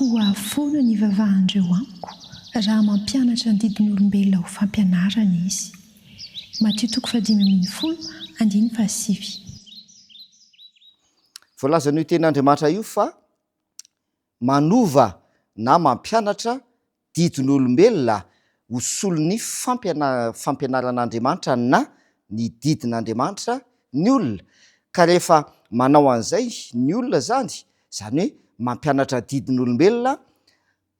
koa foana ny vavahandreo amiko raha mampianatra ny didin'olombelona ho fampianarana izy. Matio 5:17. Voalaza ny ten'Andriamanitra io fa manova na mampianatra didin'olombelona ho solon'ny fampianaran'Andriamanitra na ny didin'Andriamanitra ny olona. Ka rehefa manao an'izay ny olona zany hoe mampianatra didin'olombelona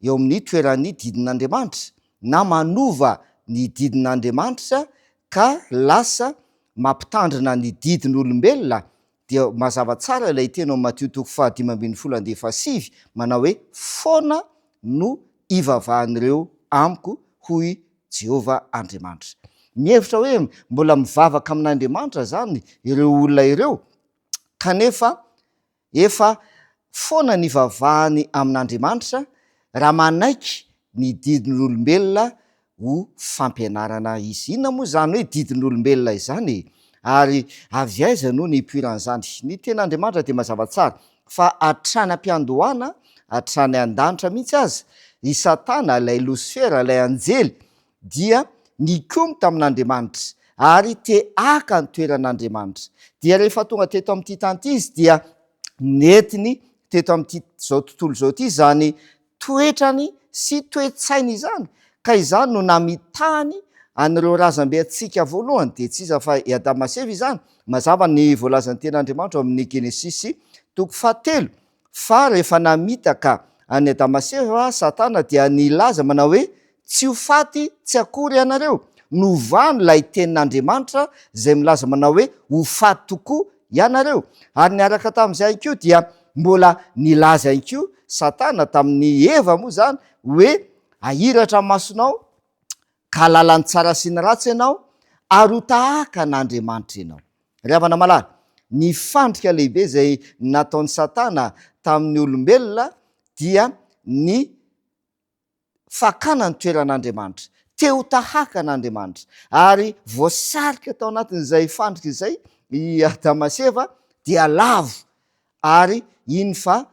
eo amin'ny toeran'ny didin'Andriamanitra na manova ny didin'Andriamanitra ka lasa mampitandrina ny didin'olombelona, dia mazava tsara ilay teny ao Matio 5:17 manao hoe foana no ivavahan'ireo amiko hoy Jehova Andriamanitra. Mihevitra hoe mbola mivavaka amin'Andriamanitra zany ireo olona ireo, kanefa efa foana ny ivavahany amin'Andriamanitra raha manaiky ny didin'olombelona ho fampianarana izy. Inona moa zany hoe didin'olombelona izany? Ary avy aiza no ny ipoiran'izany? Ny ten'Andriamanitra dia mazava tsara fa hatrany am-piandohana, hatrany an-danitra mihitsy aza, i Satana, ilay Losifera, ilay anjely dia nikomy tamin'Andriamanitra ary te haka ny toeran'Andriamanitra. Dia rehefa tonga teto amin'ity tany izy dia netiny teto amin'ity zao tontolo zao ity zany toetrany sy toe-tsainy izany, ka izany no namitahany an'ireo razambe antsika voalohany, dia tsy iza fa i Adama sy Eva izany. Mazava ny voalazan'ny ten'Andriamanitra amin'ny Genesisy 7 fa rehefa namita ka any Adama sy Eva, Satana dia nilaza manao hoe tsy ho faty, tsy akory ianareo, novany ilay tenin'Andriamanitra izay milaza manao hoe ho faty tokoa ianareo. Ary niaraka tamin'izay koa dia mbola nilaza ihany Satana tamin'ny Eva moa zany hoe ahiratra masonao ka lalany tsara sy ny ratsy ianao ary ho tahaka an'Andriamanitra ianao. Ry havana malala, ny fandrika lehibe izay nataon'ny Satana tamin'ny olombelona dia ny fakana ny toeran'Andriamanitra, te ho tahaka an'Andriamanitra, ary voasarika tao anatin'izay fandrika izay i Adama sy Eva dia lavo, ary iny fa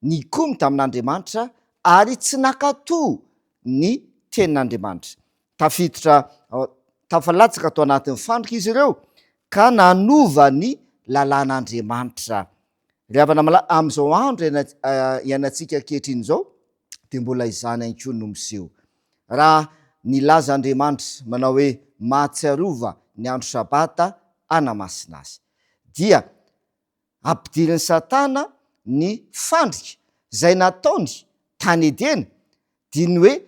nikomy tamin'Andriamanitra ary tsy nakatoa ny tenin'Andriamanitra. Tafalatsaka tao anatin'ny fandrika izy ireo ka nanova ny lalàn'Andriamanitra. Ry havana malala, amin'izao andro ianantsika ankehitriny izao dia mbola izany ihany koa no miseho. Raha nilaza Andriamanitra manao hoe mahatsiarova ny andro sabata anamasina azy, dia ampidiriny Satana ny fandrika izay nataony tany Edena, dia ny hoe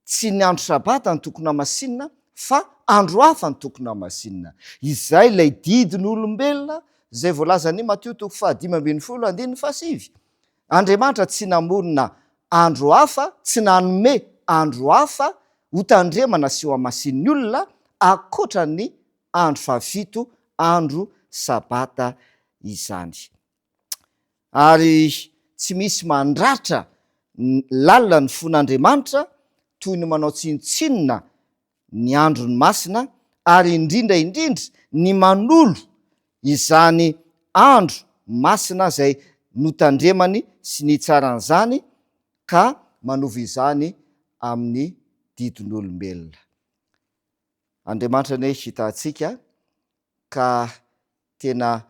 tsy ny andro sabata ny tokony hamasinina fa andro hafa ny tokony hamasinina. Izay ilay didin'olombelona izay voalazan'ny Matio 5:17. Andriamanitra tsy namorona andro hafa, tsy nanome andro hafa ho tandremana sy ho hamasin'ny olona akoatra ny andro 7 andro sabata izany. Ary tsy misy mandratra lalina ny fon'Andriamanitra toy ny manao tsinotsinona ny androny masina, ary indrindra ny manolo izany andro masina izay notandremany sy nitsaran'izany ka manovy izany amin'ny didin'olombelona. Andriamanitra ne hitantsika ka tena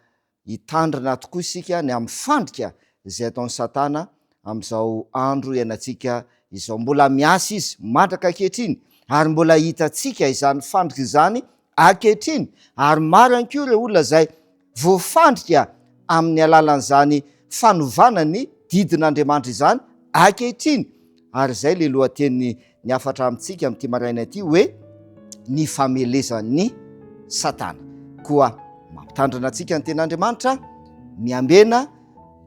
hitandrina tokoa isika ny amin'ny fandrika izay ataon'ny Satana amin'izao andro ianantsika izao. Mbola miasa izy matraka ankehitriny, ary mbola hitantsika izany fandrika izany ankehitriny, ary maro ihany koa ireo olona izay voafandrika amin'ny alalan'izany fanovana ny didin'Andriamanitra izany ankehitriny. Ary izay le lohateny ny afatra amintsika amin'ity maraina ity hoe ny famelezan'ny Satana. Koa mampitandrina antsika ny ten'Andriamanitra miambena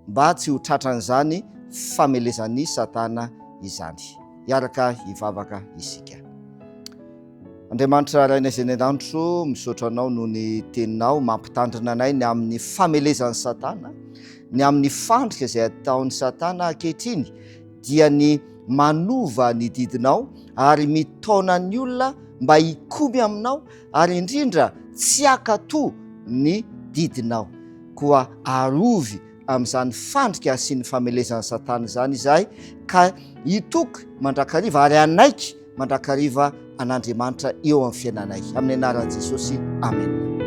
mba tsy ho tratran'izany famelezan'ny Satana izany. Hiaraka hivavaka isika. Andriamanitra raina izay ny an-danitro, misaotra anao noho ny teninao mampitandrina anay ny amin'ny famelezan'ny Satana, ny amin'ny fandrika izay ataon'ny Satana ankehitriny, dia ny manova ny didinao ary mitaona ny olona mba hikomy aminao, ary indrindra tsy hakatoa ny didinao, koa arovy amin'izany fandrika sy ny famelezany satana zany izahay, ka hitoky mandrakariva ary anaiky mandrakariva an'Andriamanitra eo amin'ny fiainanay, amin'ny anaran'i Jesosy, amen.